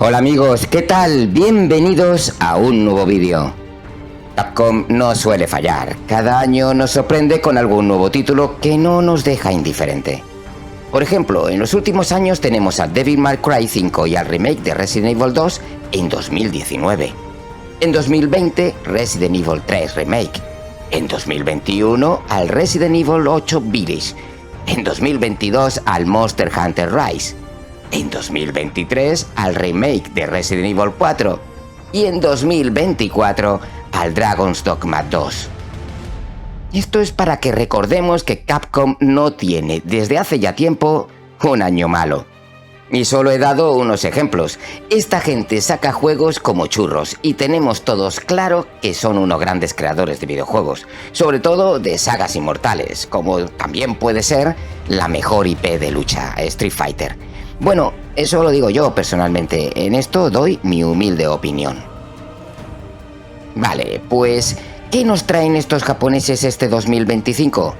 Hola amigos, ¿qué tal? Bienvenidos a un nuevo vídeo. Capcom no suele fallar, cada año nos sorprende con algún nuevo título que no nos deja indiferente. Por ejemplo, en los últimos años tenemos a Devil May Cry 5 y al remake de Resident Evil 2 en 2019. En 2020, Resident Evil 3 Remake. En 2021, al Resident Evil 8 Village. En 2022, al Monster Hunter Rise. En 2023 al remake de Resident Evil 4 y en 2024 al Dragon's Dogma 2. Esto es para que recordemos que Capcom no tiene desde hace ya tiempo un año malo. Y solo he dado unos ejemplos. Esta gente saca juegos como churros y tenemos todos claro que son unos grandes creadores de videojuegos, sobre todo de sagas inmortales, como también puede ser la mejor IP de lucha, Street Fighter. Bueno, eso lo digo yo personalmente, en esto doy mi humilde opinión. Vale, pues, ¿qué nos traen estos japoneses este 2025?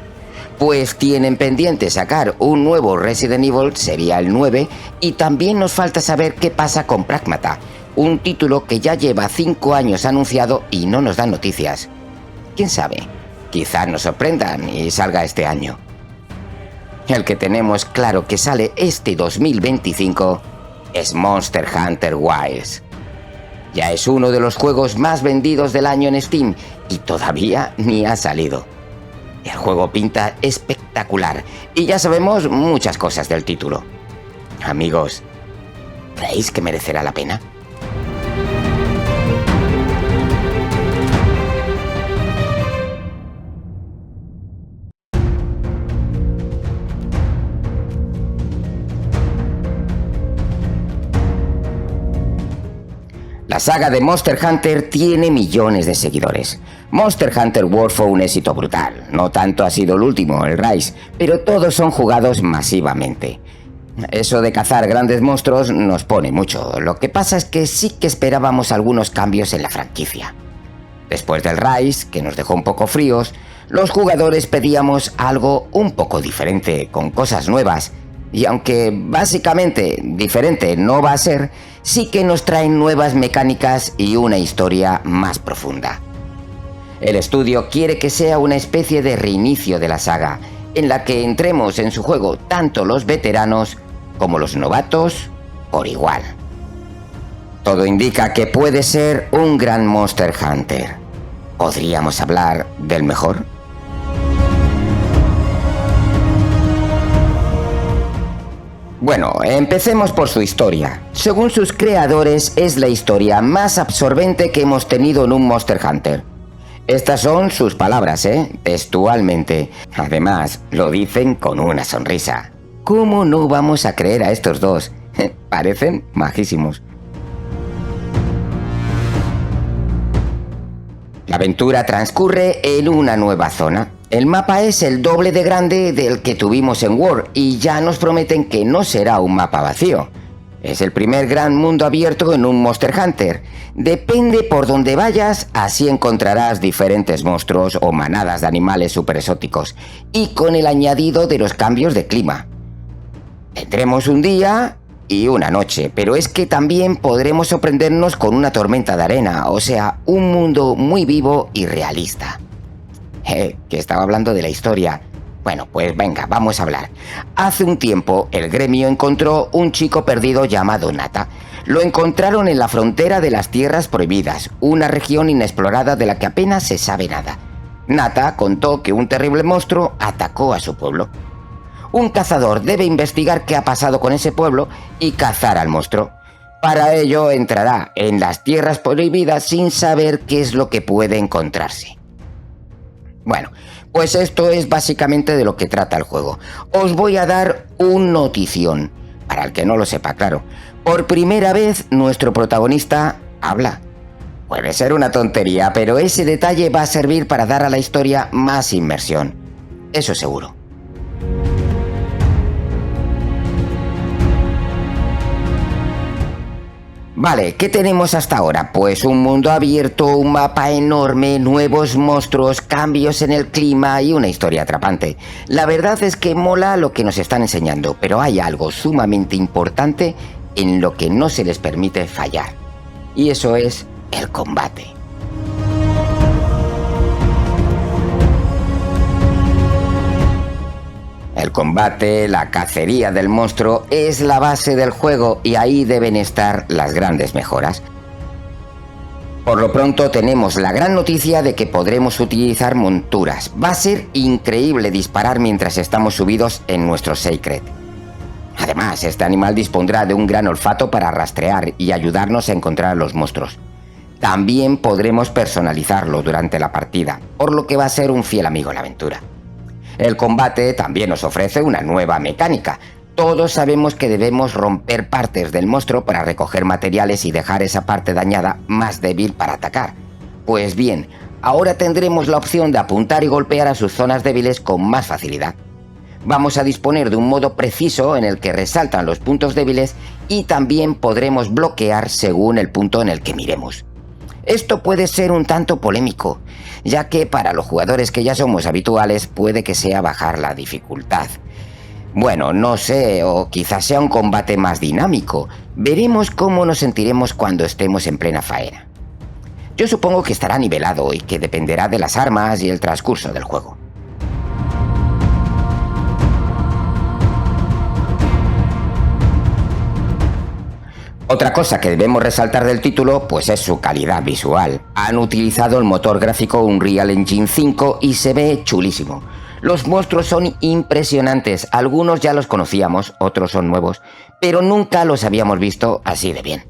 Pues tienen pendiente sacar un nuevo Resident Evil, sería el 9, y también nos falta saber qué pasa con Pragmata, un título que ya lleva 5 años anunciado y no nos dan noticias. ¿Quién sabe? Quizás nos sorprendan y salga este año. El que tenemos claro que sale este 2025 es Monster Hunter Wilds. Ya es uno de los juegos más vendidos del año en Steam y todavía ni ha salido. El juego pinta espectacular y ya sabemos muchas cosas del título. Amigos, ¿creéis que merecerá la pena? La saga de Monster Hunter tiene millones de seguidores. Monster Hunter World fue un éxito brutal. No tanto ha sido el último, el Rise, pero todos son jugados masivamente. Eso de cazar grandes monstruos nos pone mucho. Lo que pasa es que sí que esperábamos algunos cambios en la franquicia. Después del Rise, que nos dejó un poco fríos, los jugadores pedíamos algo un poco diferente, con cosas nuevas. Y aunque básicamente diferente no va a ser, sí que nos traen nuevas mecánicas y una historia más profunda. El estudio quiere que sea una especie de reinicio de la saga, en la que entremos en su juego tanto los veteranos como los novatos por igual. Todo indica que puede ser un gran Monster Hunter. ¿Podríamos hablar del mejor? Bueno, empecemos por su historia. Según sus creadores, es la historia más absorbente que hemos tenido en un Monster Hunter. Estas son sus palabras, textualmente. Además, lo dicen con una sonrisa. ¿Cómo no vamos a creer a estos dos? Parecen majísimos. La aventura transcurre en una nueva zona. El mapa es el doble de grande del que tuvimos en World y ya nos prometen que no será un mapa vacío. Es el primer gran mundo abierto en un Monster Hunter. Depende por donde vayas, así encontrarás diferentes monstruos o manadas de animales super exóticos y con el añadido de los cambios de clima. Tendremos un día y una noche, pero es que también podremos sorprendernos con una tormenta de arena, o sea, un mundo muy vivo y realista. Que estaba hablando de la historia. Bueno, pues venga, vamos a hablar. Hace un tiempo, el gremio encontró un chico perdido llamado Nata. Lo encontraron en la frontera de las Tierras Prohibidas, una región inexplorada de la que apenas se sabe nada. Nata contó que un terrible monstruo atacó a su pueblo. Un cazador debe investigar qué ha pasado con ese pueblo y cazar al monstruo. Para ello entrará en las Tierras Prohibidas sin saber qué es lo que puede encontrarse. Bueno, pues esto es básicamente de lo que trata el juego. Os voy a dar un notición, para el que no lo sepa, claro. Por primera vez nuestro protagonista habla. Puede ser una tontería, pero ese detalle va a servir para dar a la historia más inmersión. Eso seguro. Vale, ¿qué tenemos hasta ahora? Pues un mundo abierto, un mapa enorme, nuevos monstruos, cambios en el clima y una historia atrapante. La verdad es que mola lo que nos están enseñando, pero hay algo sumamente importante en lo que no se les permite fallar. Y eso es el combate. El combate, la cacería del monstruo, es la base del juego y ahí deben estar las grandes mejoras. Por lo pronto tenemos la gran noticia de que podremos utilizar monturas. Va a ser increíble disparar mientras estamos subidos en nuestro Sacred. Además, este animal dispondrá de un gran olfato para rastrear y ayudarnos a encontrar a los monstruos. También podremos personalizarlo durante la partida, por lo que va a ser un fiel amigo en la aventura. El combate también nos ofrece una nueva mecánica. Todos sabemos que debemos romper partes del monstruo para recoger materiales y dejar esa parte dañada más débil para atacar. Pues bien, ahora tendremos la opción de apuntar y golpear a sus zonas débiles con más facilidad. Vamos a disponer de un modo preciso en el que resaltan los puntos débiles y también podremos bloquear según el punto en el que miremos. Esto puede ser un tanto polémico, ya que para los jugadores que ya somos habituales puede que sea bajar la dificultad. Bueno, no sé, o quizás sea un combate más dinámico. Veremos cómo nos sentiremos cuando estemos en plena faena. Yo supongo que estará nivelado y que dependerá de las armas y el transcurso del juego. Otra cosa que debemos resaltar del título pues es su calidad visual. Han utilizado el motor gráfico Unreal Engine 5 y se ve chulísimo. Los monstruos son impresionantes, algunos ya los conocíamos, otros son nuevos, pero nunca los habíamos visto así de bien.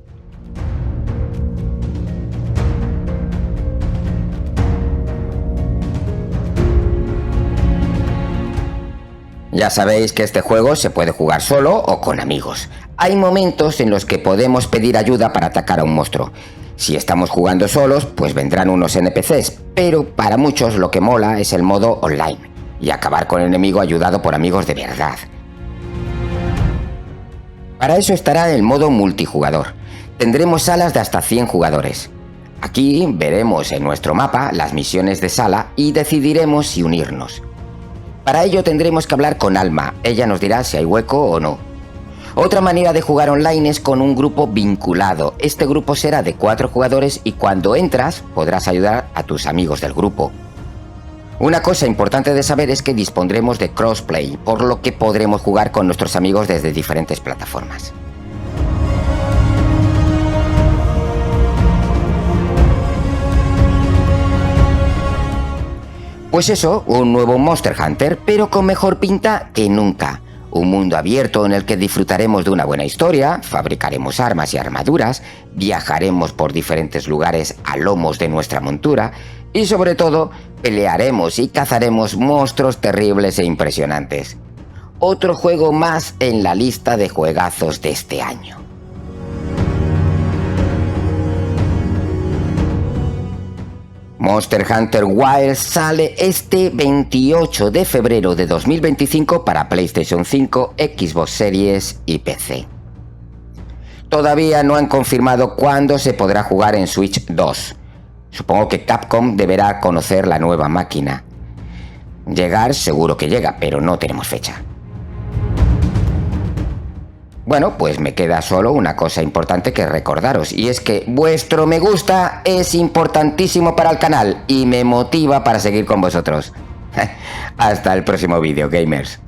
Ya sabéis que este juego se puede jugar solo o con amigos. Hay momentos en los que podemos pedir ayuda para atacar a un monstruo. Si estamos jugando solos, pues vendrán unos NPCs, pero para muchos lo que mola es el modo online y acabar con el enemigo ayudado por amigos de verdad. Para eso estará el modo multijugador. Tendremos salas de hasta 100 jugadores. Aquí veremos en nuestro mapa las misiones de sala y decidiremos si unirnos. Para ello tendremos que hablar con Alma, ella nos dirá si hay hueco o no. Otra manera de jugar online es con un grupo vinculado. Este grupo será de 4 jugadores y cuando entras podrás ayudar a tus amigos del grupo. Una cosa importante de saber es que dispondremos de crossplay, por lo que podremos jugar con nuestros amigos desde diferentes plataformas. Pues eso, un nuevo Monster Hunter, pero con mejor pinta que nunca. Un mundo abierto en el que disfrutaremos de una buena historia, fabricaremos armas y armaduras, viajaremos por diferentes lugares a lomos de nuestra montura y sobre todo pelearemos y cazaremos monstruos terribles e impresionantes. Otro juego más en la lista de juegazos de este año. Monster Hunter Wilds sale este 28 de febrero de 2025 para PlayStation 5, Xbox Series y PC. Todavía no han confirmado cuándo se podrá jugar en Switch 2. Supongo que Capcom deberá conocer la nueva máquina. Llegar seguro que llega, pero no tenemos fecha. Bueno, pues me queda solo una cosa importante que recordaros, y es que vuestro me gusta es importantísimo para el canal y me motiva para seguir con vosotros. Hasta el próximo vídeo, gamers.